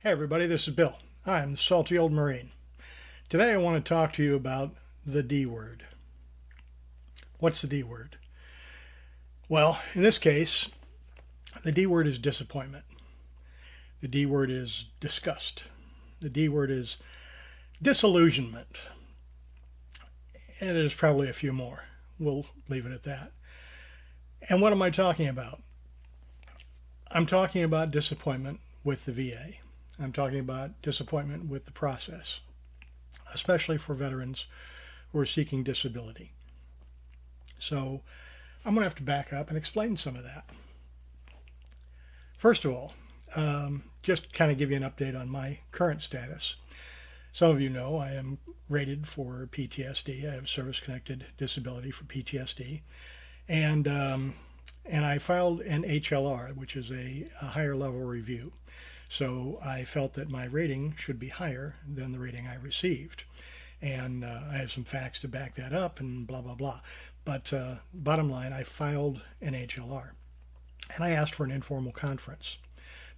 Hey everybody, this is Bill. I'm the salty old Marine. Today I want to talk to you about the D word. What's the D word? Well, in this case, the D word is disappointment. The D word is disgust. The D word is disillusionment. And there's probably a few more. We'll leave it at that. And what am I talking about? I'm talking about disappointment with the VA. I'm talking about disappointment with the process, especially for veterans who are seeking disability. So I'm going to have to back up and explain some of that. First of all, just kind of give you an update on my current status. Some of you know I am rated for PTSD. I have service-connected disability for PTSD. And I filed an HLR, which is a higher level review. So I felt that my rating should be higher than the rating I received. And I have some facts to back that up and blah, blah, blah. But bottom line, I filed an HLR. And I asked for an informal conference.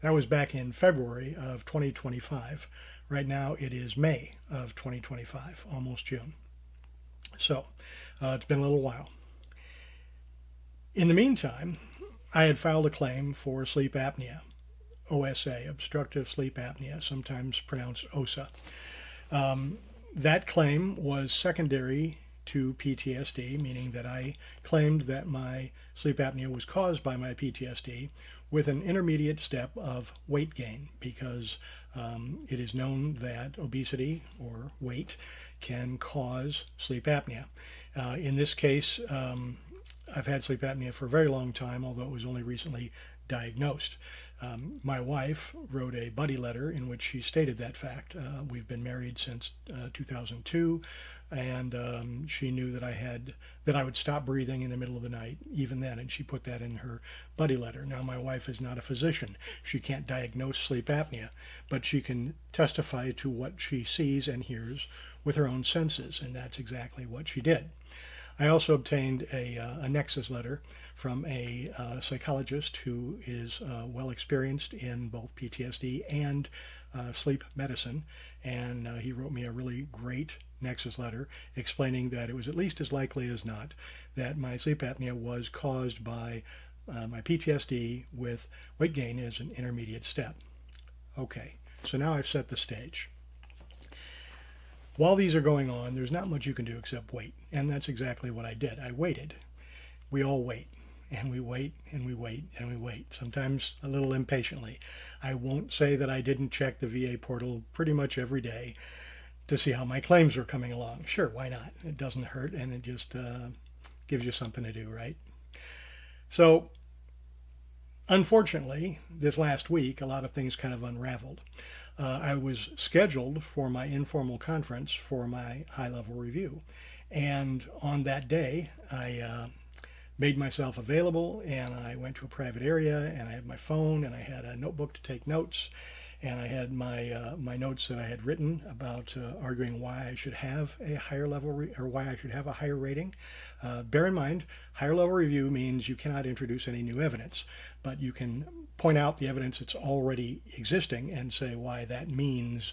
That was back in February of 2025. Right now it is May of 2025, almost June. So it's been a little while. In the meantime, I had filed a claim for sleep apnea, OSA, obstructive sleep apnea, sometimes pronounced OSA. That claim was secondary to PTSD, meaning that I claimed that my sleep apnea was caused by my PTSD with an intermediate step of weight gain, because it is known that obesity or weight can cause sleep apnea. In this case, I've had sleep apnea for a very long time, although it was only recently diagnosed. My wife wrote a buddy letter in which she stated that fact. We've been married since 2002, and she knew that I would stop breathing in the middle of the night even then, and she put that in her buddy letter. Now, my wife is not a physician. She can't diagnose sleep apnea, but she can testify to what she sees and hears with her own senses, and that's exactly what she did. I also obtained a nexus letter from a psychologist who is well experienced in both PTSD and sleep medicine, and he wrote me a really great nexus letter explaining that it was at least as likely as not that my sleep apnea was caused by my PTSD with weight gain as an intermediate step. Okay, so now I've set the stage. While these are going on, there's not much you can do except wait. And that's exactly what I did. I waited. We all wait. And we wait, and we wait, and we wait. Sometimes a little impatiently. I won't say that I didn't check the VA portal pretty much every day to see how my claims were coming along. Sure, why not? It doesn't hurt, and it just gives you something to do, right? So, unfortunately, this last week, a lot of things kind of unraveled. I was scheduled for my informal conference for my high-level review. And on that day, I made myself available, and I went to a private area, and I had my phone, and I had a notebook to take notes, and I had my notes that I had written about arguing why I should have a higher level or why I should have a higher rating. Bear in mind, higher level review means you cannot introduce any new evidence, but you can point out the evidence that's already existing and say why that means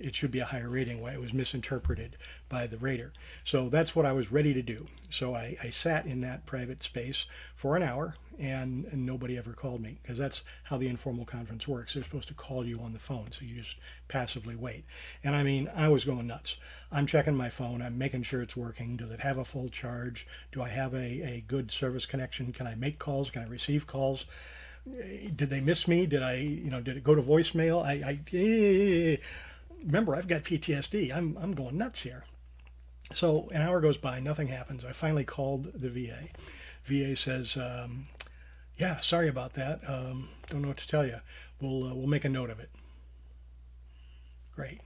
it should be a higher rating, why it was misinterpreted by the rater. So that's what I was ready to do. So I sat in that private space for an hour, and nobody ever called me, because that's how the informal conference works. They're supposed to call you on the phone, so you just passively wait. And I mean, I was going nuts. I'm checking my phone. I'm making sure it's working. Does it have a full charge? Do I have a good service connection? Can I make calls? Can I receive calls? Did they miss me? Did it go to voicemail? Remember, I've got PTSD. I'm going nuts here. So an hour goes by, nothing happens. I finally called the VA. VA says, yeah, sorry about that. Don't know what to tell you. We'll make a note of it. Great,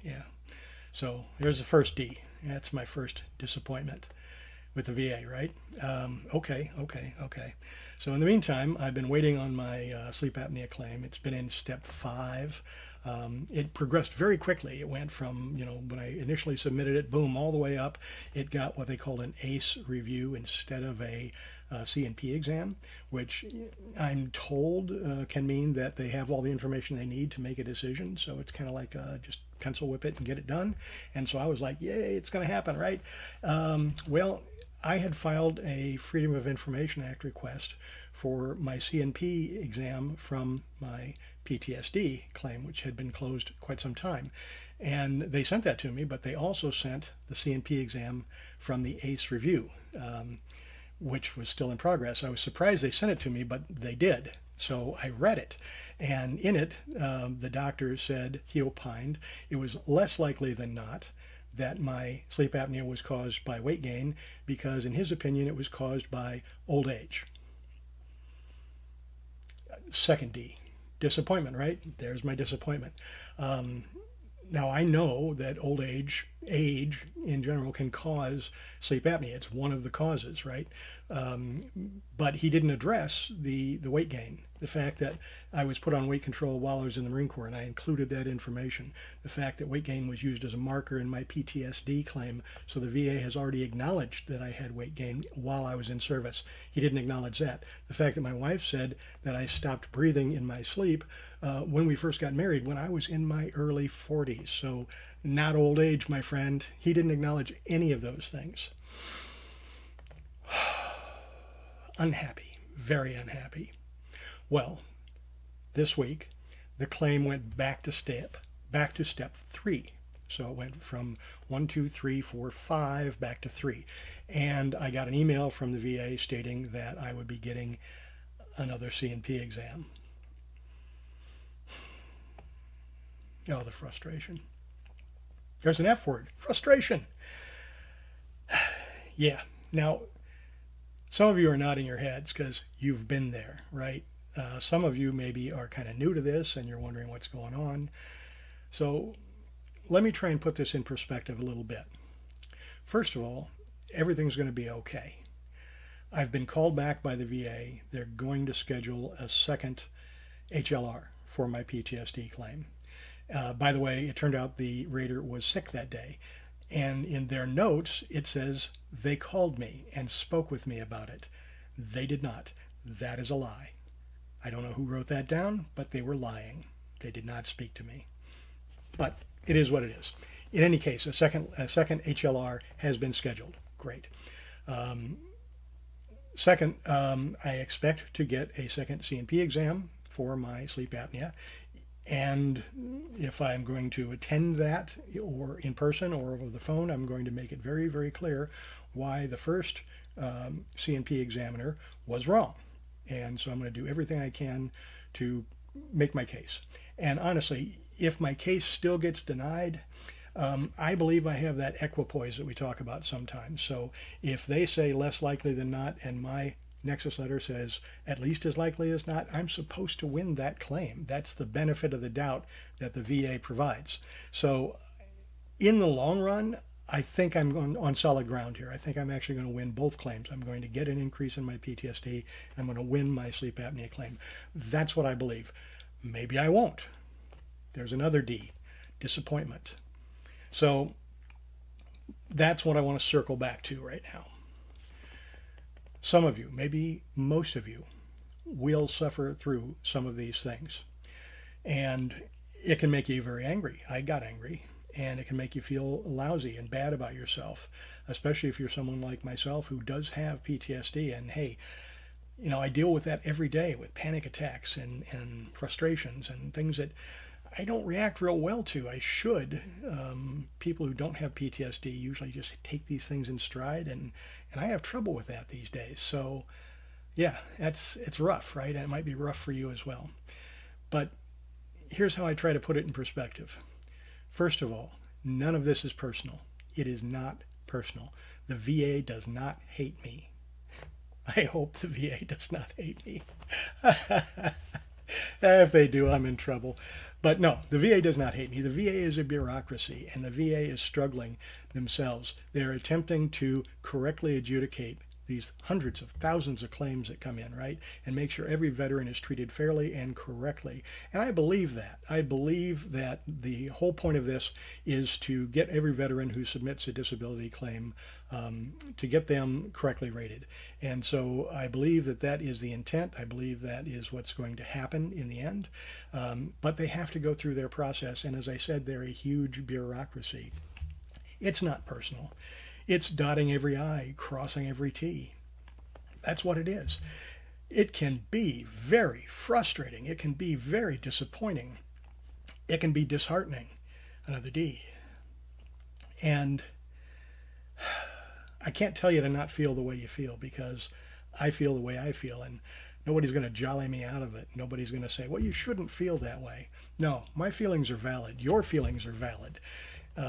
yeah. So here's the first D. That's my first disappointment with the VA, right? Okay. So in the meantime, I've been waiting on my sleep apnea claim. It's been in step 5. It progressed very quickly. It went from, when I initially submitted it, boom, all the way up. It got what they called an ACE review instead of a C&P exam, which I'm told can mean that they have all the information they need to make a decision. So it's kind of like just pencil whip it and get it done. And so I was like, yay, it's going to happen, right? Well, I had filed a Freedom of Information Act request for my C&P exam from my PTSD claim, which had been closed quite some time. And they sent that to me, but they also sent the C&P exam from the ACE review, which was still in progress. I was surprised they sent it to me, but they did. So I read it. And in it, the doctor said, he opined, it was less likely than not that my sleep apnea was caused by weight gain, because in his opinion, it was caused by old age. Second D, disappointment, right? There's my disappointment. Now I know that old age in general can cause sleep apnea. It's one of the causes, right? But he didn't address the weight gain. The fact that I was put on weight control while I was in the Marine Corps, and I included that information. The fact that weight gain was used as a marker in my PTSD claim, so the VA has already acknowledged that I had weight gain while I was in service. He didn't acknowledge that. The fact that my wife said that I stopped breathing in my sleep when we first got married, when I was in my early 40s. So not old age, my friend. He didn't acknowledge any of those things. Unhappy, very unhappy. Well, this week, the claim went back to step 3. So it went from 1, 2, 3, 4, 5 back to 3. And I got an email from the VA stating that I would be getting another C&P exam. Oh, the frustration. There's an F word, frustration. Yeah. Now, some of you are nodding your heads because you've been there, right? Some of you maybe are kind of new to this and you're wondering what's going on. So let me try and put this in perspective a little bit. First of all, everything's going to be okay. I've been called back by the VA. They're going to schedule a second HLR for my PTSD claim. By the way, it turned out the rater was sick that day. And in their notes, it says they called me and spoke with me about it. They did not. That is a lie. I don't know who wrote that down, but they were lying. They did not speak to me. But it is what it is. In any case, a second HLR has been scheduled. Great. Second, I expect to get a second C&P exam for my sleep apnea. And if I'm going to attend that or in person or over the phone, I'm going to make it very, very clear why the first C&P examiner was wrong. And so I'm going to do everything I can to make my case. And honestly, if my case still gets denied, I believe I have that equipoise that we talk about sometimes. So if they say less likely than not, and my Nexus letter says at least as likely as not, I'm supposed to win that claim. That's the benefit of the doubt that the VA provides. So in the long run, I think I'm on solid ground here. I think I'm actually going to win both claims. I'm going to get an increase in my PTSD. I'm going to win my sleep apnea claim. That's what I believe. Maybe I won't. There's another D, disappointment. So that's what I want to circle back to right now. Some of you, maybe most of you, will suffer through some of these things. And it can make you very angry. I got angry. And it can make you feel lousy and bad about yourself, especially if you're someone like myself who does have PTSD. And hey, you know, I deal with that every day with panic attacks and frustrations and things that I don't react real well to. I should. People who don't have PTSD usually just take these things in stride, and I have trouble with that these days. So yeah, it's rough, right? And it might be rough for you as well. But here's how I try to put it in perspective. First of all, none of this is personal. It is not personal. The VA does not hate me. I hope the VA does not hate me. If they do, I'm in trouble. But no, the VA does not hate me. The VA is a bureaucracy, and the VA is struggling themselves. They're attempting to correctly adjudicate these hundreds of thousands of claims that come in, right? And make sure every veteran is treated fairly and correctly. And I believe that. I believe that the whole point of this is to get every veteran who submits a disability claim to get them correctly rated. And so I believe that that is the intent. I believe that is what's going to happen in the end. But they have to go through their process. And as I said, they're a huge bureaucracy. It's not personal. It's dotting every I, crossing every T. That's what it is. It can be very frustrating. It can be very disappointing. It can be disheartening. Another D. And I can't tell you to not feel the way you feel, because I feel the way I feel, and nobody's going to jolly me out of it. Nobody's going to say, well, you shouldn't feel that way. No, my feelings are valid. Your feelings are valid.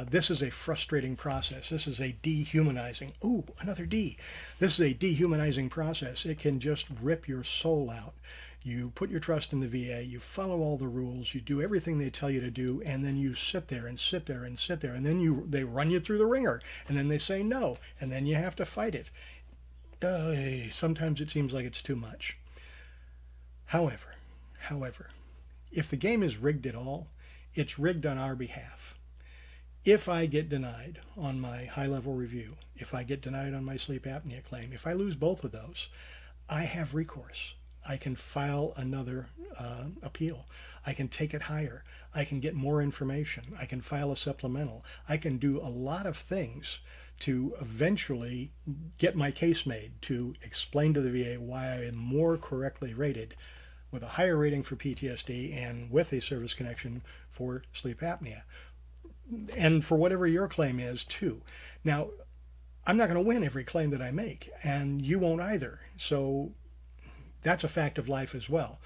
This is a frustrating process. This is a dehumanizing. Ooh, another D. This is a dehumanizing process. It can just rip your soul out. You put your trust in the VA, you follow all the rules, you do everything they tell you to do, and then you sit there and sit there and sit there, and then they run you through the ringer, and then they say no, and then you have to fight it. Sometimes it seems like it's too much. However, if the game is rigged at all, it's rigged on our behalf. If I get denied on my high-level review, if I get denied on my sleep apnea claim, if I lose both of those, I have recourse. I can file another appeal. I can take it higher. I can get more information. I can file a supplemental. I can do a lot of things to eventually get my case made, to explain to the VA why I am more correctly rated with a higher rating for PTSD and with a service connection for sleep apnea. And for whatever your claim is, too. Now, I'm not going to win every claim that I make, and you won't either. So that's a fact of life as well.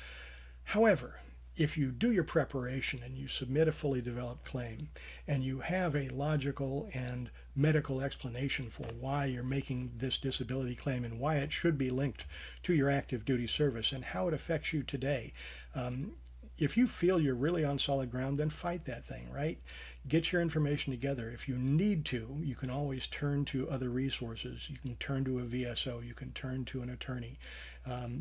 However, if you do your preparation and you submit a fully developed claim, and you have a logical and medical explanation for why you're making this disability claim and why it should be linked to your active duty service and how it affects you today, if you feel you're really on solid ground, then fight that thing, right? Get your information together. If you need to, you can always turn to other resources. You can turn to a VSO. You can turn to an attorney.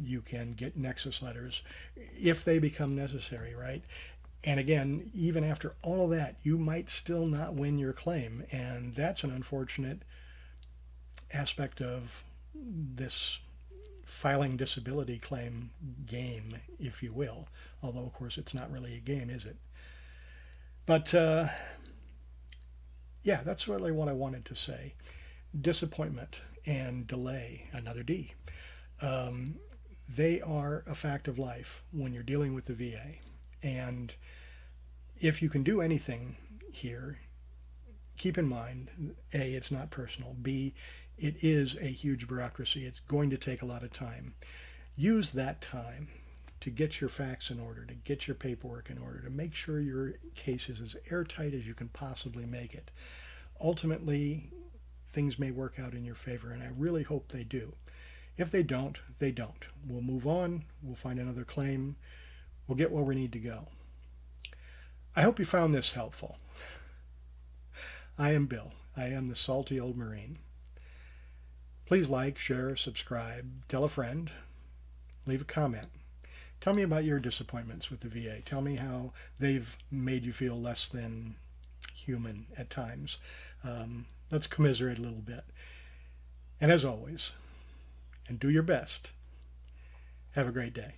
You can get nexus letters if they become necessary, right? And again, even after all of that, you might still not win your claim. And that's an unfortunate aspect of this filing disability claim game, if you will. Although, of course, it's not really a game, is it? But, yeah, that's really what I wanted to say. Disappointment and delay, another D. They are a fact of life when you're dealing with the VA. And if you can do anything here, keep in mind, A, it's not personal. B, it is a huge bureaucracy. It's going to take a lot of time. Use that time to get your facts in order, to get your paperwork in order, to make sure your case is as airtight as you can possibly make it. Ultimately, things may work out in your favor, and I really hope they do. If they don't, they don't. We'll move on. We'll find another claim. We'll get where we need to go. I hope you found this helpful. I am Bill. I am the salty old Marine. Please like, share, subscribe, tell a friend, leave a comment. Tell me about your disappointments with the VA. Tell me how they've made you feel less than human at times. Let's commiserate a little bit. And as always, and do your best, have a great day.